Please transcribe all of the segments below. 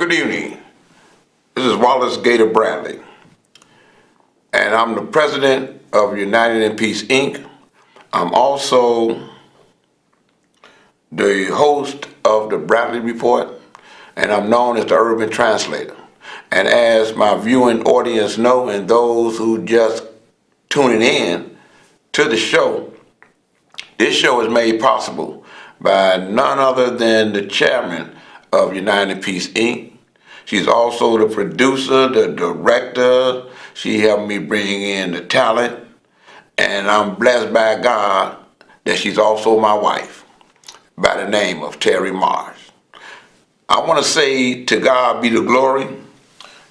Good evening. This is Wallace Gator Bradley, and I'm the president of United in Peace, Inc. I'm also the host of the Bradley Report, and I'm known as the Urban Translator. And as my viewing audience know, and those who just tuning in to the show, this show is made possible by none other than the chairman of United in Peace, Inc. She's also the producer, the director. She helped me bring in the talent, and I'm blessed by God that she's also my wife by the name of Terry Mars. I want to say to God be the glory.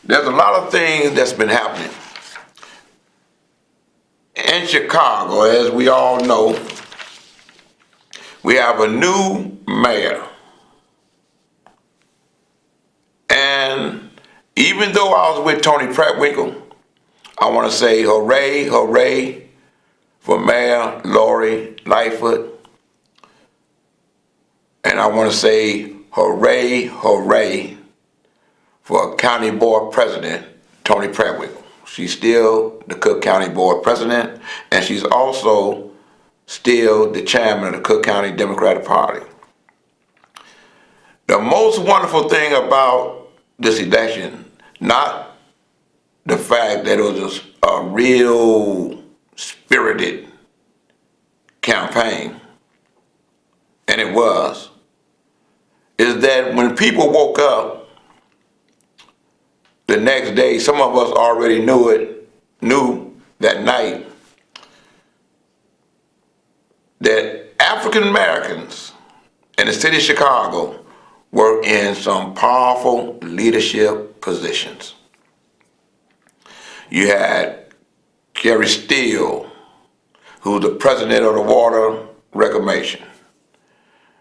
There's a lot of things that's been happening. In Chicago, as we all know, we have a new mayor. And even though I was with Tony Prattwinkle, I want to say hooray, hooray for Mayor Lori Lightfoot. And I want to say hooray, hooray for County Board President Tony Prattwinkle. She's still the Cook County Board President, and she's also still the chairman of the Cook County Democratic Party. The most wonderful thing about this election, not the fact that it was a real spirited campaign, and it was, is that when people woke up the next day, some of us already knew that night that African Americans in the city of Chicago were in some powerful leadership positions. You had Kerry Steele, who's the president of the Water Reclamation.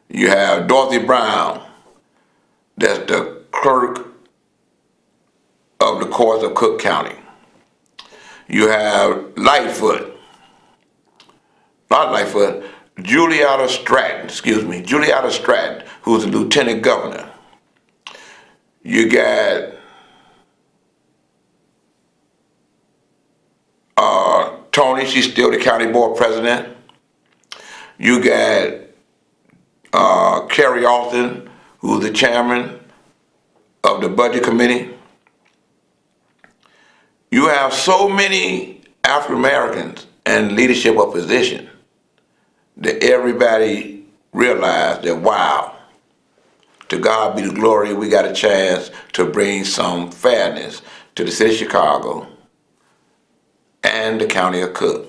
You have Dorothy Brown, that's the clerk of the courts of Cook County. You have Julietta Stratton, who's the lieutenant governor. You got Tony, she's still the county board president. You got Kerry Austin, who's the chairman of the budget committee. You have so many African Americans in leadership of position that everybody realized that, wow, to God be the glory, we got a chance to bring some fairness to the city of Chicago and the county of Cook.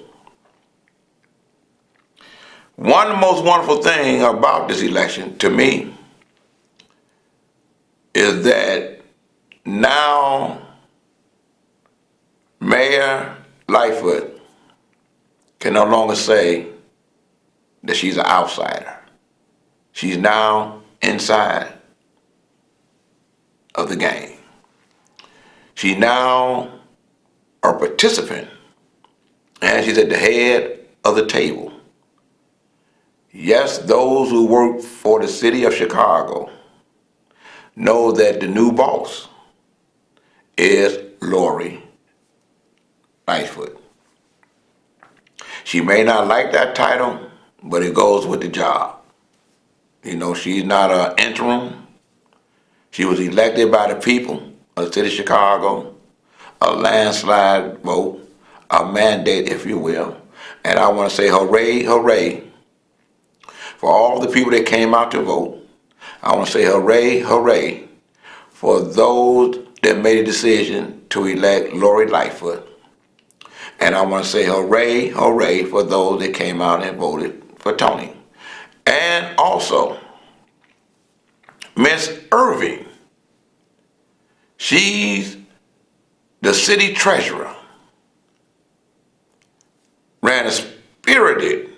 One of the most wonderful things about this election to me is that now Mayor Lightfoot can no longer say that she's an outsider. She's now inside of the game. She's now a participant, and she's at the head of the table. Yes, those who work for the city of Chicago know that the new boss is Lori Lightfoot. She may not like that title, but it goes with the job. You know, she's not an interim. She was elected by the people of the city of Chicago, a landslide vote, a mandate, if you will. And I want to say hooray, hooray for all the people that came out to vote. I want to say hooray, hooray for those that made a decision to elect Lori Lightfoot. And I want to say hooray, hooray for those that came out and voted for Tony. And also, Miss Irving, she's the city treasurer, ran a spirited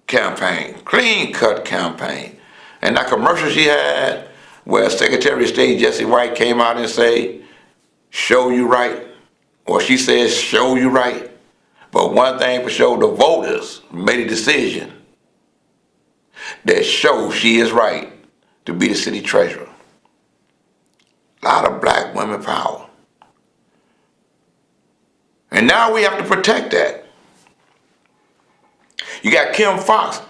campaign, clean-cut campaign. And that commercial she had where Secretary of State Jesse White came out and say, show you right, or she says, show you right. But one thing for sure, the voters made a decision that shows she is right to be the city treasurer. A lot of black women power. And now we have to protect that. You got Kim Foxx,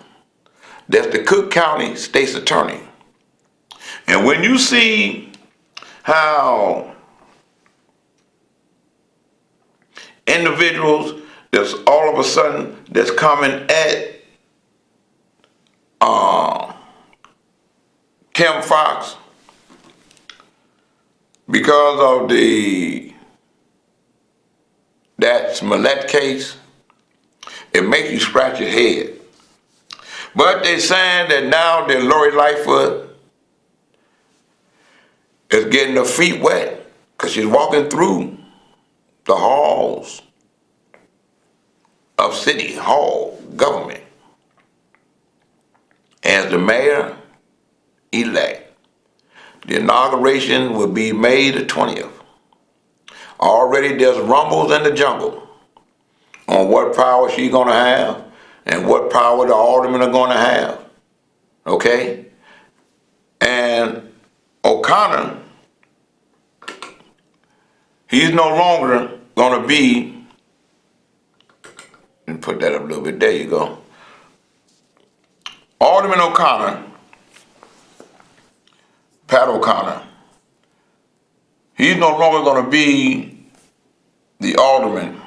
that's the Cook County States Attorney. And when you see how individuals that's all of a sudden that's coming at Kim Foxx because of that Smollett case, it makes you scratch your head. But they're saying that now that Lori Lightfoot is getting her feet wet because she's walking through the halls of City Hall government as the Mayor Elect. The inauguration will be May the 20th. Already there's rumbles in the jungle on what power she's going to have and what power the aldermen are going to have. Okay? And O'Connor, he's no longer going to be, and put that up a little bit, there you go. Alderman O'Connor, Pat O'Connor, he's no longer going to be the alderman,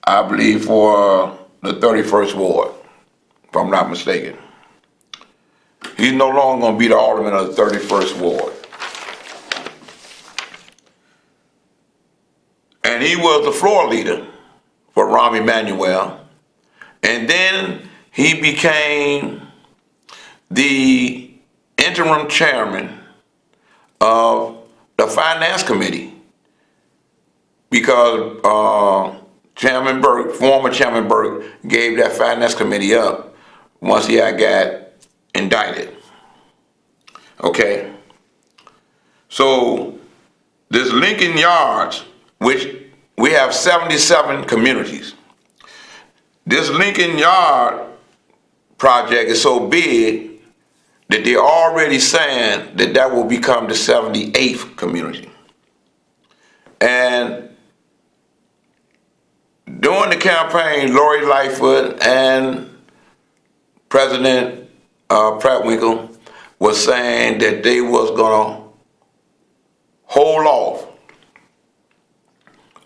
I believe, for the 31st Ward, if I'm not mistaken. He's no longer going to be the alderman of the 31st Ward. And he was the floor leader for Rahm Emanuel. And then he became the interim chairman of the Finance Committee because Chairman Burke, former Chairman Burke, gave that Finance Committee up once he had got indicted. Okay? So this Lincoln Yards, which we have 77 communities. This Lincoln Yard project is so big that they're already saying that that will become the 78th community. And during the campaign, Lori Lightfoot and President Pratt-Winkle was saying that they was gonna hold off,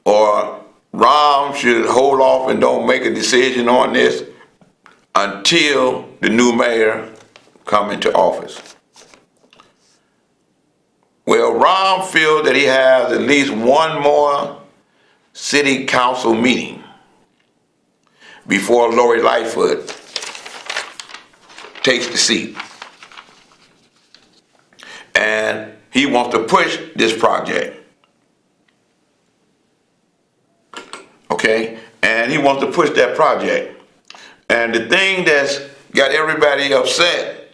or Rahm should hold off and don't make a decision on this until the new mayor come into office. Well, Rahm feels that he has at least one more city council meeting before Lori Lightfoot takes the seat. And he wants to push this project. Okay? And he wants to push that project. And the thing that's got everybody upset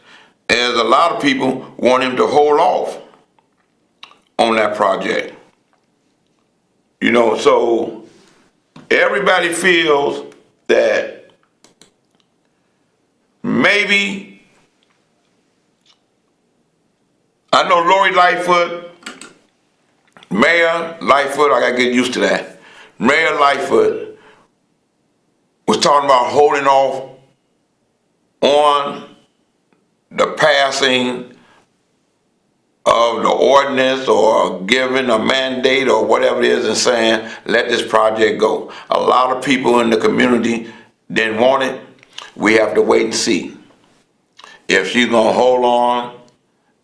is a lot of people want him to hold off on that project. You know, so everybody feels that maybe, I know Lori Lightfoot, Mayor Lightfoot, I gotta get used to that. Mayor Lightfoot was talking about holding off on the passing of the ordinance or giving a mandate or whatever it is and saying, let this project go. A lot of people in the community didn't want it. We have to wait and see if she's gonna hold on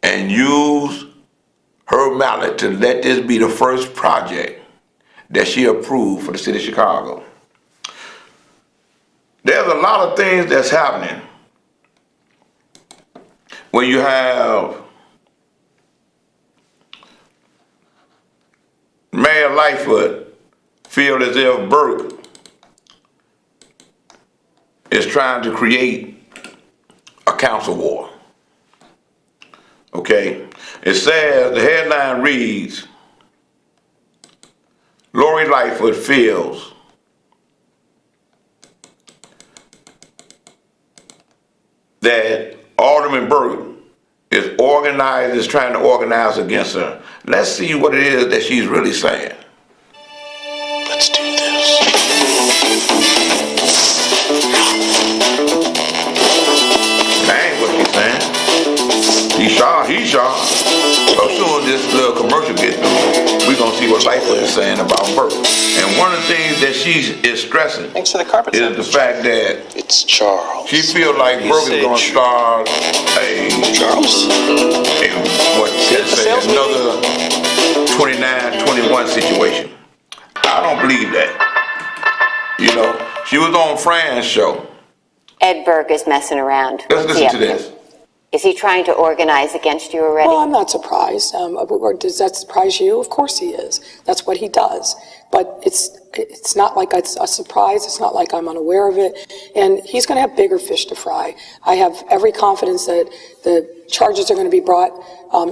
and use her mallet to let this be the first project that she approved for the city of Chicago. There's a lot of things that's happening when you have Mayor Lightfoot feel as if Burke is trying to create a council war. Okay? It says, the headline reads, Lori Lightfoot feels that Alderman Burke is organized, is trying to organize against her. Let's see what it is that she's really saying. Let's do this. That ain't what she's saying. He's sharp. So soon as this little commercial gets through, we're going to see what Lightfoot is saying about Burke. And one of the things that she is stressing Thanks for the carpet is the fact that it's Charles. she feels like Burke is going to start another 29-21 situation. I don't believe that. You know, she was on Fran's show. Ed Burke is messing around. Let's listen to this. Is he trying to organize against you already? Well, I'm not surprised. Does that surprise you? Of course he is. That's what he does. But it's not like it's a surprise. It's not like I'm unaware of it. And he's going to have bigger fish to fry. I have every confidence that the charges are going to be brought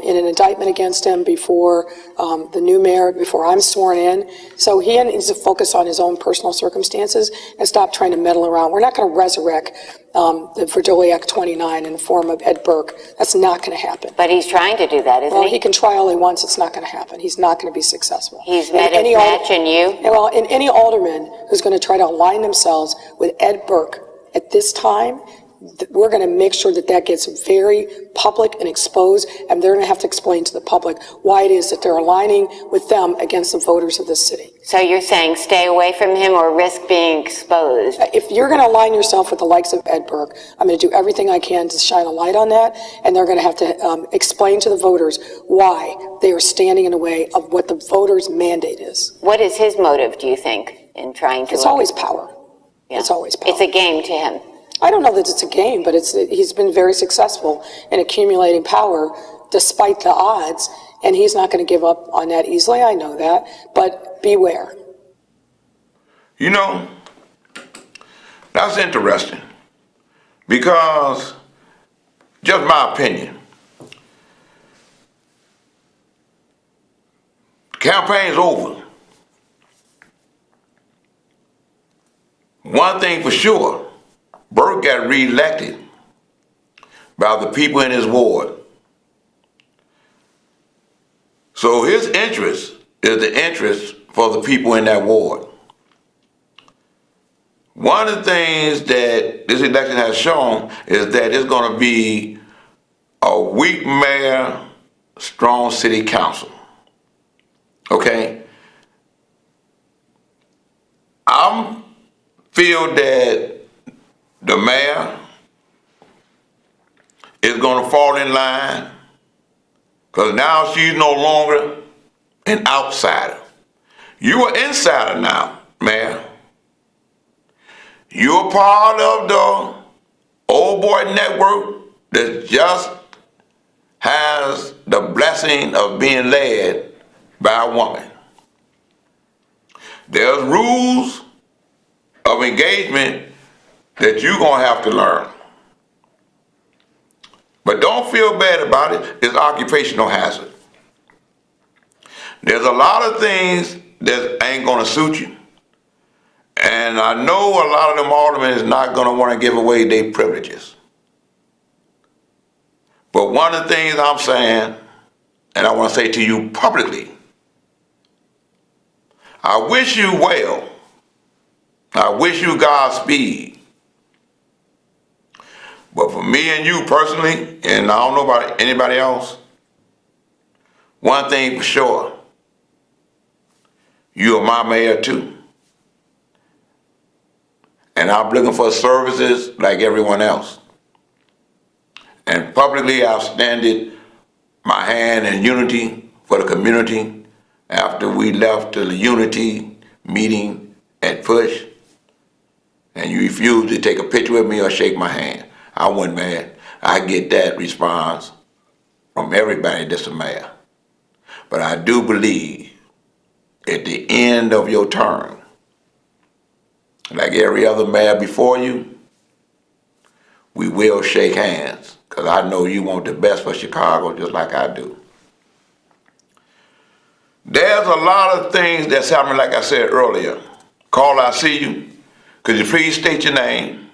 in an indictment against him before the new mayor, before I'm sworn in. So he needs to focus on his own personal circumstances and stop trying to meddle around. We're not going to resurrect the Virginia Act 29 in the form of Ed Burke. That's not going to happen. But he's trying to do that, isn't he? Well, he can try all he wants. It's not going to happen. He's not going to be successful. He's met his match in you? Well, in any alderman who's going to try to align themselves with Ed Burke at this time, we're going to make sure that that gets very public and exposed, and they're going to have to explain to the public why it is that they're aligning with them against the voters of this city. So you're saying stay away from him or risk being exposed? If you're going to align yourself with the likes of Ed Burke, I'm going to do everything I can to shine a light on that, and they're going to have to explain to the voters why they are standing in the way of what the voters' mandate is. What is his motive, do you think, in trying to... It's always power. Yeah. It's always power. It's a game to him. I don't know that it's a game, but he's been very successful in accumulating power despite the odds, and he's not going to give up on that easily. I know that, but beware. You know, that's interesting because, just my opinion, the campaign's over. One thing for sure, Burke got reelected by the people in his ward. So his interest is the interest for the people in that ward. One of the things that this election has shown is that it's going to be a weak mayor, strong city council. Okay? I feel that the mayor is going to fall in line because now she's no longer an outsider. You're an insider now, Mayor. You're part of the old boy network that just has the blessing of being led by a woman. There's rules of engagement that you're going to have to learn. But don't feel bad about it. It's occupational hazard. There's a lot of things that ain't going to suit you. And I know a lot of them aldermen is not going to want to give away their privileges. But one of the things I'm saying, and I want to say to you publicly, I wish you well. I wish you Godspeed. But for me and you personally, and I don't know about anybody else, one thing for sure, you are my mayor too. And I'm looking for services like everyone else. And publicly I've extended my hand in unity for the community after we left the unity meeting at Push. And you refused to take a picture with me or shake my hand. I wasn't mad. I get that response from everybody that's a mayor. But I do believe at the end of your term, like every other mayor before you, we will shake hands because I know you want the best for Chicago just like I do. There's a lot of things that's happening, like I said earlier. Carl, I see you. Could you please state your name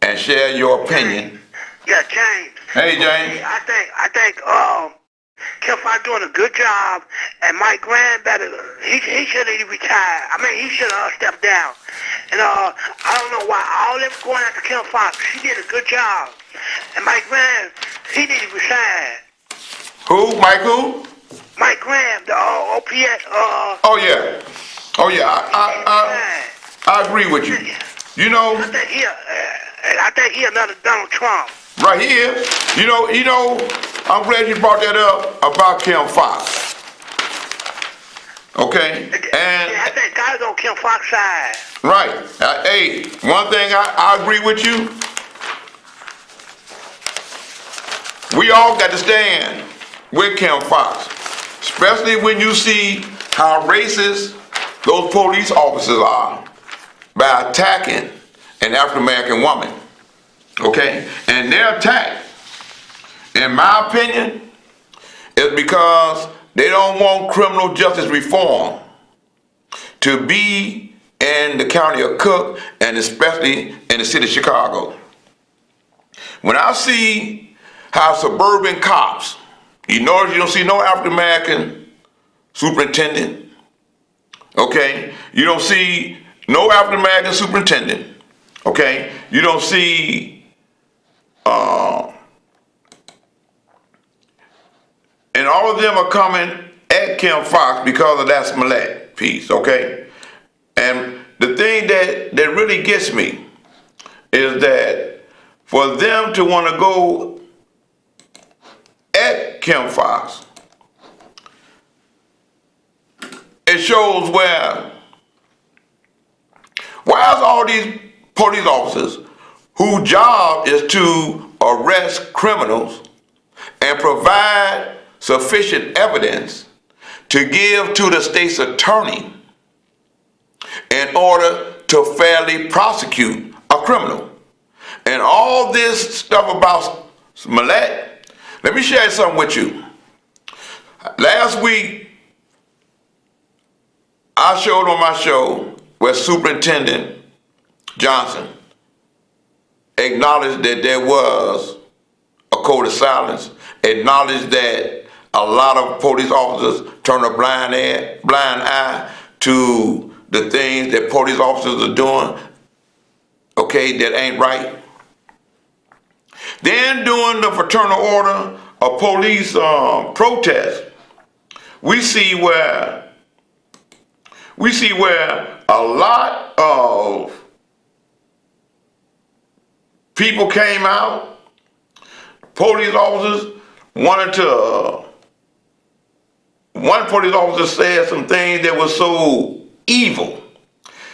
and share your opinion? Yeah, James. Hey, James. I think Kim Foxx doing a good job, and Mike Graham he should have retired. I mean, he should have stepped down. And I don't know why all them going after Kim Foxx. She did a good job, and Mike Graham, he need to resign. Who? Mike who? Mike Graham, the OPS. Oh yeah. Oh yeah. I agree with you. You know. I think he another Donald Trump. Right here. You know. I'm glad you brought that up about Kim Foxx. Okay. And I think God's on Kim Foxx's side. right. Hey, one thing I agree with you. We all got to stand with Kim Foxx, especially when you see how racist those police officers are by attacking an African American woman. Okay? And their attack, in my opinion, is because they don't want criminal justice reform to be in the county of Cook and especially in the city of Chicago. When I see how suburban cops, you notice you don't see no African American superintendent, okay? You don't see no African American superintendent, okay? You don't see and all of them are coming at Kim Foxx because of that Smollett piece, okay? And the thing that really gets me is that for them to want to go at Kim Foxx, it shows why is all these police officers whose job is to arrest criminals and provide sufficient evidence to give to the state's attorney in order to fairly prosecute a criminal. And all this stuff about Smollett, let me share something with you. Last week, I showed on my show where Superintendent Johnson acknowledged that there was a code of silence, acknowledged that a lot of police officers turn a blind eye to the things that police officers are doing, okay, that ain't right. Then during the fraternal order of police protest, we see where a lot of people came out, police officers one police officer said some things that were so evil.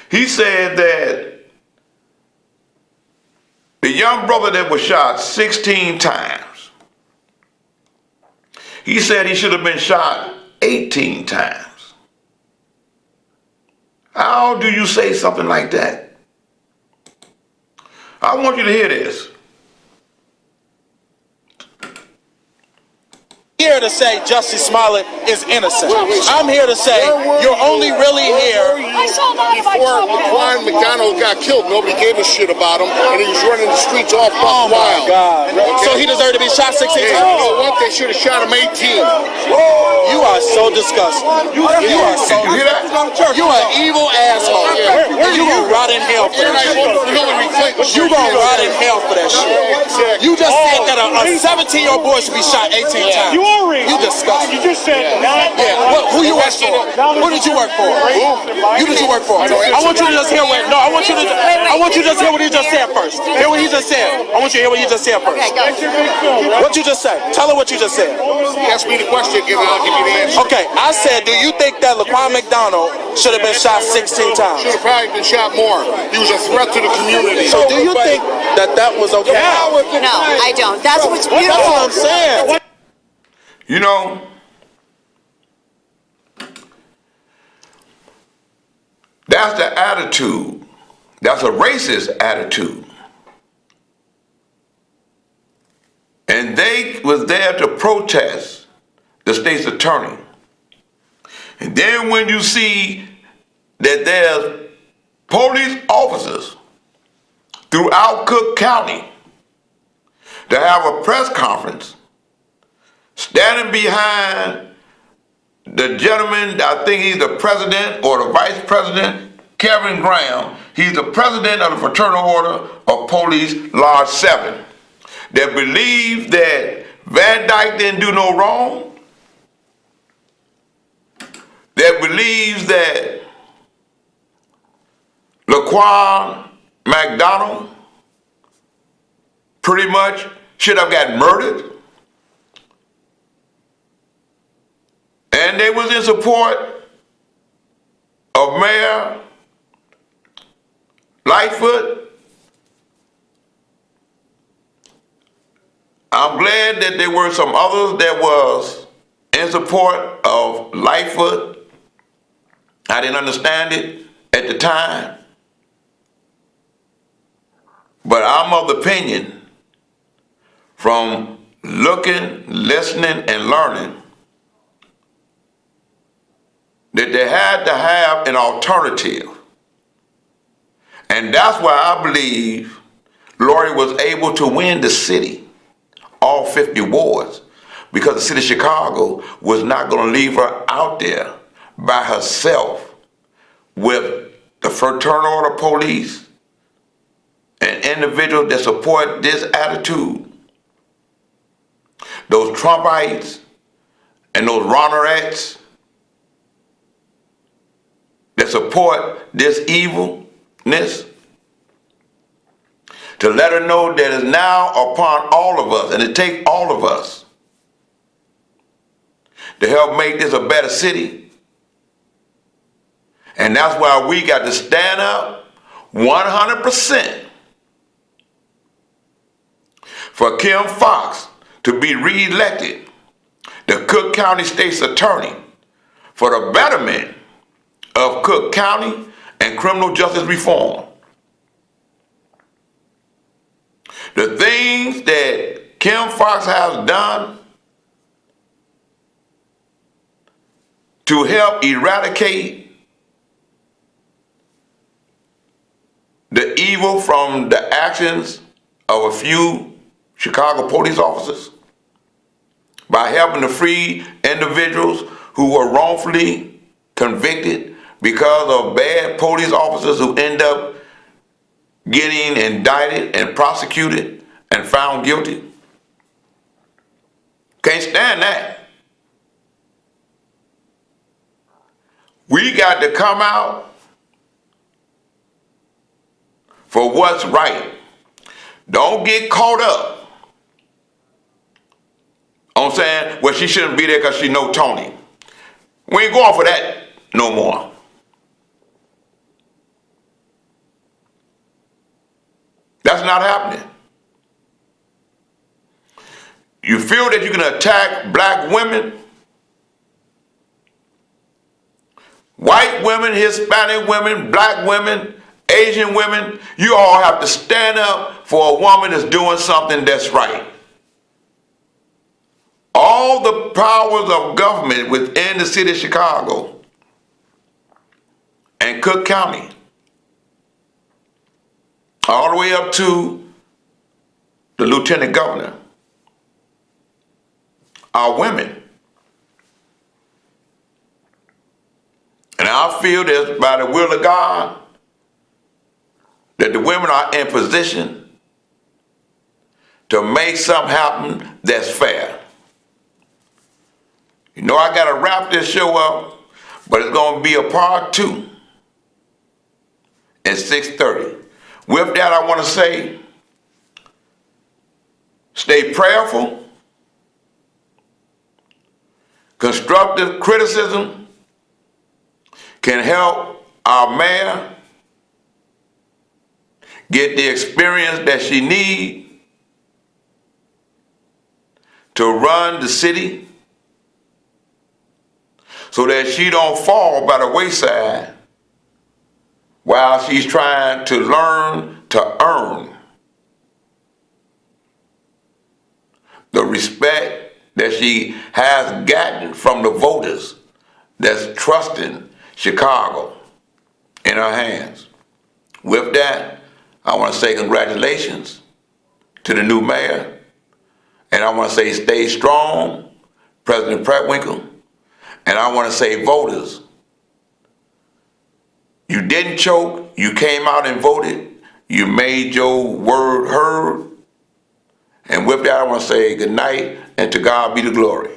He said that the young brother that was shot 16 times, he said he should have been shot 18 times. How do you say something like that? I want you to hear this. Here to say Justice Smollett is innocent. I'm here to say you're only really here. Before Juan McDonald got killed, nobody gave a shit about him, and he was running the streets all Oh fucking my wild. God. Okay? So he deserved to be shot 16 Hey, you times? know what? They should have shot him 18. You are so disgusting. You are so. You hear that? You an evil asshole. And you gonna rot in hell for that shit. You gonna rot in hell for that shit. You just said that a 17-year-old boy should be shot 18 times. You disgusting. You just said that. Yeah. Who you work for? Who did you work for? You did you work for? I want you to just hear what. No, I want you to just hear what he just said first. Hear what he just said. I want you to hear what he just said first. What you just said? Tell her what you just said. He asked me the question, and I'll give you the answer. Okay, I said, do you think that Laquan McDonald should have been shot 16 times? Should have probably been shot more. He was a threat to the community. So do you think that was okay? No, I don't. That's what's That's beautiful. what I'm saying. You know, that's the attitude. That's a racist attitude. And they was there to protest the state's attorney. And then when you see that there's police officers throughout Cook County to have a press conference standing behind the gentleman, I think he's the president or the vice president, Kevin Graham. He's the president of the Fraternal Order of Police, Lodge 7, that believes that Van Dyke didn't do no wrong, that believes that Laquan McDonald pretty much should have got murdered. And they was in support of Mayor Lightfoot. I'm glad that there were some others that was in support of Lightfoot. I didn't understand it at the time. But I'm of the opinion, from looking, listening, and learning, that they had to have an alternative. And that's why I believe Lori was able to win the city, all 50 wards, because the city of Chicago was not going to leave her out there by herself with the Fraternal Order of Police and individuals that support this attitude. Those Trumpites and those Ronnerettes that support this evilness, to let her know that it's now upon all of us, and it takes all of us to help make this a better city. And that's why we got to stand up 100% for Kim Foxx to be re-elected the Cook County State's Attorney for the betterment of Cook County and criminal justice reform. The things that Kim Foxx has done to help eradicate the evil from the actions of a few Chicago police officers, by helping to free individuals who were wrongfully convicted because of bad police officers who end up getting indicted and prosecuted and found guilty. Can't stand that. We got to come out for what's right. Don't get caught up on saying, well, she shouldn't be there because she know Tony. We ain't going for that no more. That's not happening. You feel that you can attack black women, white women, Hispanic women, black women, Asian women, you all have to stand up for a woman that's doing something that's right. All the powers of government within the city of Chicago and Cook County, all the way up to the lieutenant governor, are women. And I feel that by the will of God, that the women are in position to make something happen that's fair. You know, I got to wrap this show up, but it's going to be a part 2 at 6:30. With that, I want to say, stay prayerful. Constructive criticism can help our mayor get the experience that she needs to run the city, so that she don't fall by the wayside while she's trying to learn to earn the respect that she has gotten from the voters that's trusting Chicago in her hands. With that, I want to say congratulations to the new mayor And I want to say stay strong, President Prattwinkle. And I want to say voters, you didn't choke, you came out and voted, you made your word heard. And with that, I want to say good night, and to God be the glory.